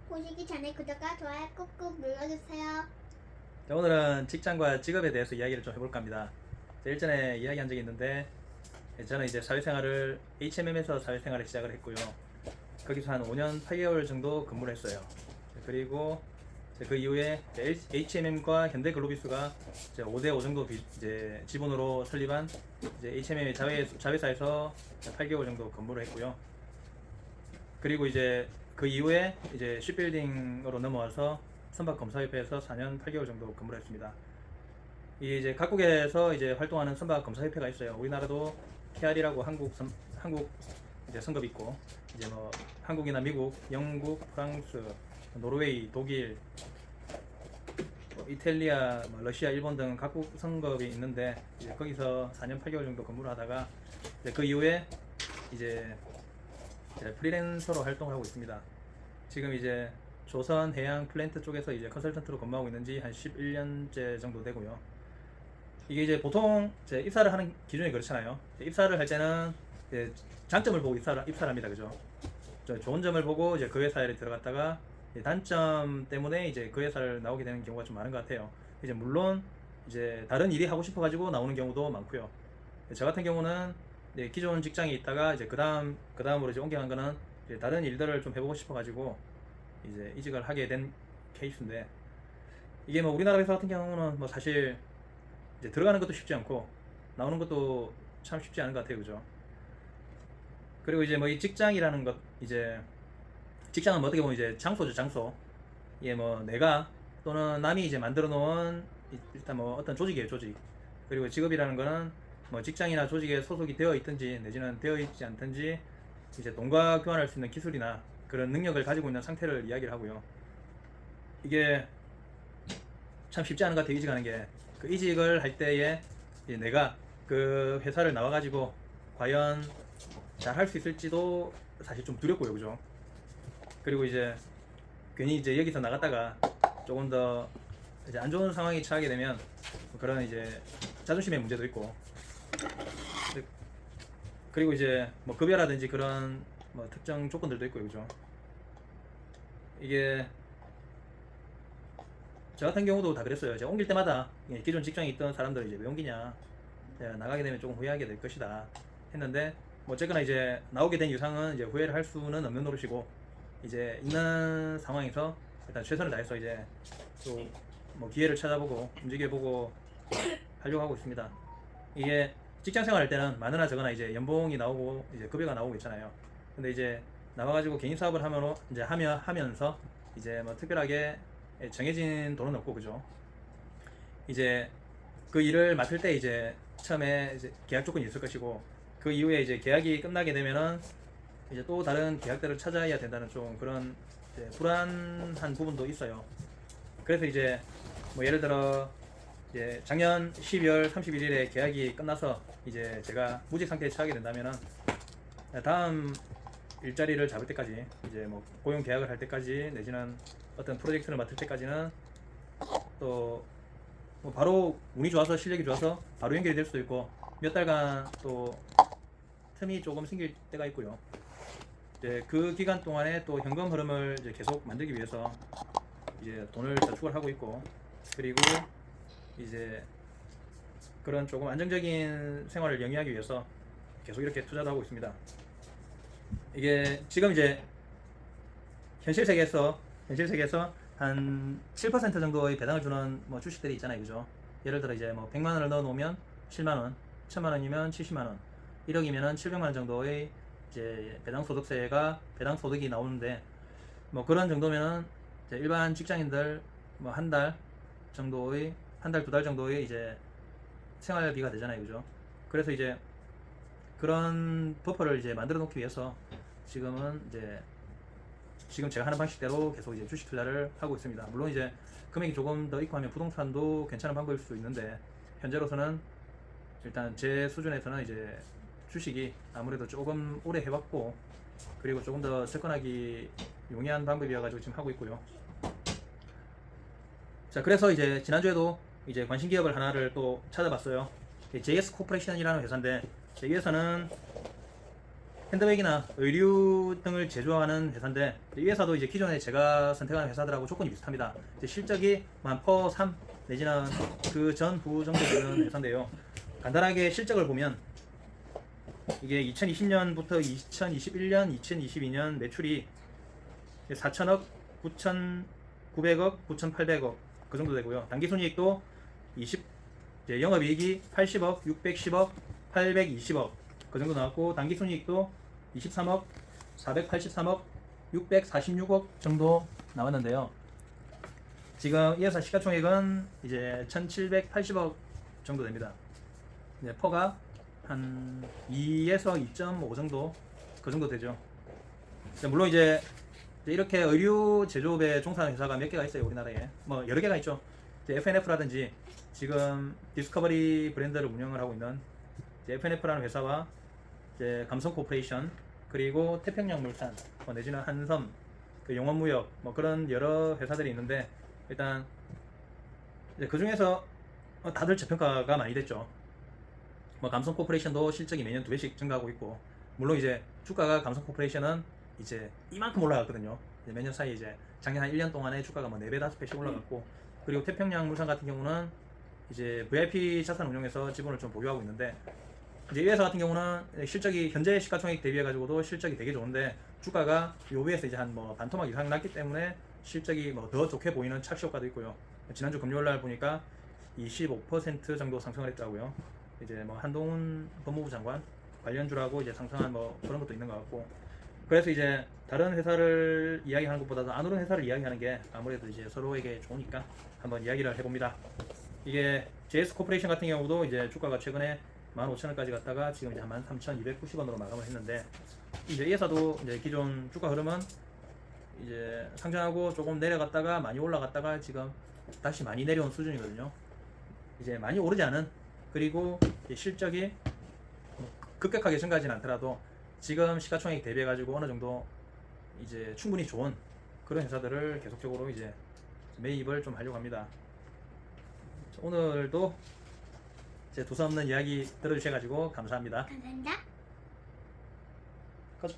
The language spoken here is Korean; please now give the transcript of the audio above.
보시기 전에 구독과 좋아요 꾹꾹 눌러주세요. 자, 오늘은 직장과 직업에 대해서 이야기를 좀 해볼까 합니다. 일전에 이야기한 적이 있는데 저는 이제 사회생활을 HMM에서 사회생활을 시작을 했고요. 거기서 한 5년 8개월 정도 근무를 했어요. 그리고 그 이후에 HMM과 현대글로비스가 5대5 정도 이제 지분으로 설립한 이제 HMM 자회사에서 8개월 정도 근무를 했고요. 그리고 이제 그 이후에 이제 쉽빌딩으로 넘어와서 선박검사협회에서 4년 8개월 정도 근무를 했습니다. 이게 이제 각국에서 이제 활동하는 선박검사협회가 있어요. 우리나라도 KR이라고 한국 이제 선급이 있고, 이제 뭐 한국이나 미국, 영국, 프랑스, 노르웨이, 독일, 이탈리아, 러시아, 일본 등 각국 선급이 있는데, 이제 거기서 4년 8개월 정도 근무를 하다가 이제 그 이후에 이제 프리랜서로 활동을 하고 있습니다. 지금 이제 조선 해양 플랜트 쪽에서 이제 컨설턴트로 근무하고 있는지 한 11년째 정도 되고요. 이게 이제 보통 이제 입사를 하는 기준이 그렇잖아요. 입사를 할 때는 이제 장점을 보고 입사를 합니다. 그죠? 좋은 점을 보고 이제 그 회사에 들어갔다가 단점 때문에 이제 그 회사를 나오게 되는 경우가 좀 많은 것 같아요. 이제 물론 이제 다른 일이 하고 싶어 가지고 나오는 경우도 많고요. 저 같은 경우는 기존 직장에 있다가 이제 그 다음으로 이제 옮겨간 거는 이제 다른 일들을 좀 해보고 싶어 가지고 이제 이직을 하게 된 케이스인데, 이게 뭐 우리나라 회사 같은 경우는 뭐 사실 이제 들어가는 것도 쉽지 않고 나오는 것도 참 쉽지 않은 것 같아요. 그죠? 그리고 이제 뭐 이 직장이라는 것, 이제 직장은 뭐 어떻게 보면 이제 장소죠, 장소. 이게 뭐 내가 또는 남이 이제 만들어 놓은 일단 뭐 어떤 조직이에요, 조직. 그리고 직업이라는 거는 뭐 직장이나 조직에 소속이 되어 있든지 내지는 되어 있지 않든지 이제 돈과 교환할 수 있는 기술이나 그런 능력을 가지고 있는 상태를 이야기를 하고요. 이게 참 쉽지 않은 것 같아요, 이직하는 게. 그 이직을 할 때에 이제 내가 그 회사를 나와가지고 과연 잘 할 수 있을지도 사실 좀 두렵고요, 그죠? 그리고 이제 괜히 이제 여기서 나갔다가 조금 더 이제 안 좋은 상황에 처하게 되면 그런 이제 자존심의 문제도 있고, 그리고 이제 뭐 급여라든지 그런 뭐 특정 조건들도 있고요, 그죠? 이게 저 같은 경우도 다 그랬어요. 제가 옮길 때마다 기존 직장에 있던 사람들이 이제 왜 옮기냐, 나가게 되면 조금 후회하게 될 것이다 했는데, 뭐 어쨌거나 이제 나오게 된 이상은 이제 후회를 할 수는 없는 노릇이고, 이제 있는 상황에서 일단 최선을 다해서 이제 또 뭐 기회를 찾아보고 움직여보고 하려고 하고 있습니다. 이게 직장 생활할 때는 많으나 적으나 이제 연봉이 나오고 이제 급여가 나오고 있잖아요. 근데 이제 나와가지고 개인 사업을 하면서 이제 뭐 특별하게 정해진 돈은 없고, 그죠? 이제 그 일을 맡을 때 이제 처음에 이제 계약 조건이 있을 것이고, 그 이후에 이제 계약이 끝나게 되면은 이제 또 다른 계약들을 찾아야 된다는 좀 그런 이제 불안한 부분도 있어요. 그래서 이제 뭐 예를 들어 이제 작년 12월 31일에 계약이 끝나서 이제 제가 무직 상태에 처하게 된다면은 다음 일자리를 잡을 때까지, 이제 뭐 고용 계약을 할 때까지 내지는 어떤 프로젝트를 맡을 때까지는 또 뭐 바로 운이 좋아서 실력이 좋아서 바로 연결이 될 수도 있고, 몇 달간 또 틈이 조금 생길 때가 있고요. 이제 그 기간 동안에 또 현금 흐름을 이제 계속 만들기 위해서 이제 돈을 저축을 하고 있고, 그리고 이제 그런 조금 안정적인 생활을 영위하기 위해서 계속 이렇게 투자도 하고 있습니다. 이게 지금 이제 현실 세계에서 한 7% 정도의 배당을 주는 뭐 주식들이 있잖아요, 그죠? 예를 들어 이제 뭐 100만 원을 넣어 놓으면 7만 원, 1000만 원이면 70만 원, 1억이면은 700만 원 정도의 이제 배당 소득이 나오는데, 뭐 그런 정도면은 이제 일반 직장인들 뭐 한 달, 두 달 정도의 이제 생활비가 되잖아요, 그죠? 그래서 이제 그런 버퍼를 이제 만들어 놓기 위해서 지금 제가 하는 방식대로 계속 이제 주식 투자를 하고 있습니다. 물론 이제 금액이 조금 더 있고 하면 부동산도 괜찮은 방법일 수 있는데, 현재로서는 일단 제 수준에서는 이제 주식이 아무래도 조금 오래 해봤고, 그리고 조금 더 접근하기 용이한 방법이어가지고 지금 하고 있고요. 자, 그래서 이제 지난주에도 이제 관심 기업을 하나를 또 찾아봤어요. JS 코퍼레이션이라는 회사인데, 여기에서는 핸드백이나 의류 등을 제조하는 회사인데 이 회사도 이제 기존에 제가 선택하는 회사들하고 조건이 비슷합니다. 이제 실적이 만% 3 내지는 그 전후 정도 되는 회사인데요. 간단하게 실적을 보면 이게 2020년부터 2021년, 2022년 매출이 4천억, 9,900억, 9,800억 그 정도 되고요. 당기순이익도 20, 이제 영업이익이 80억, 610억, 820억 그 정도 나왔고 당기순이익도 23억, 483억, 646억 정도 나왔는데요. 지금 이 회사 시가총액은 이제 1,780억 정도 됩니다. 이제 퍼가 한 2에서 2.5 정도 그 정도 되죠. 물론 이제 이렇게 의류 제조업에 종사하는 회사가 몇 개가 있어요. 우리나라에 뭐 여러 개가 있죠. FNF라든지 지금 디스커버리 브랜드를 운영을 하고 있는 FNF라는 회사와 이제 감성코퍼레이션 그리고 태평양물산 내지는 한섬 그 용원무역 뭐 그런 여러 회사들이 있는데 일단 그 중에서 다들 저평가가 많이 됐죠. 뭐 감성코퍼레이션도 실적이 매년 2배씩 증가하고 있고 물론 이제 주가가 감성코퍼레이션은 이제 이만큼 올라갔거든요. 이제 매년 사이 이제 작년 한 1년 동안에 주가가 뭐 4배 5배씩 올라갔고 그리고 태평양물산 같은 경우는 이제 VIP 자산 운용에서 지분을 좀 보유하고 있는데 이제 이 회사 같은 경우는 실적이 현재 시가총액 대비해 가지고도 실적이 되게 좋은데 주가가 요 위에서 이제 한 뭐 반토막 이상 났기 때문에 실적이 뭐 더 좋게 보이는 착시 효과도 있고요. 지난주 금요일 날 보니까 25% 정도 상승을 했더라고요. 이제 뭐 한동훈 법무부 장관 관련주라고 이제 상승한 뭐 그런 것도 있는 것 같고 그래서 이제 다른 회사를 이야기하는 것보다도 안 오른 회사를 이야기하는 게 아무래도 이제 서로에게 좋으니까 한번 이야기를 해봅니다. 이게 JS 코퍼레이션 같은 경우도 이제 주가가 최근에 15,000원까지 갔다가 지금 이제 13,290원으로 마감을 했는데 이제 이 회사도 이제 기존 주가 흐름은 이제 상장하고 조금 내려갔다가 많이 올라갔다가 지금 다시 많이 내려온 수준이거든요. 이제 많이 오르지 않은 그리고 실적이 급격하게 증가하지는 않더라도 지금 시가총액 대비해 가지고 어느 정도 이제 충분히 좋은 그런 회사들을 계속적으로 이제 매입을 좀 하려고 합니다. 오늘도 제 두서없는 이야기 들어주셔가지고 감사합니다. 감사합니다. 꺼져.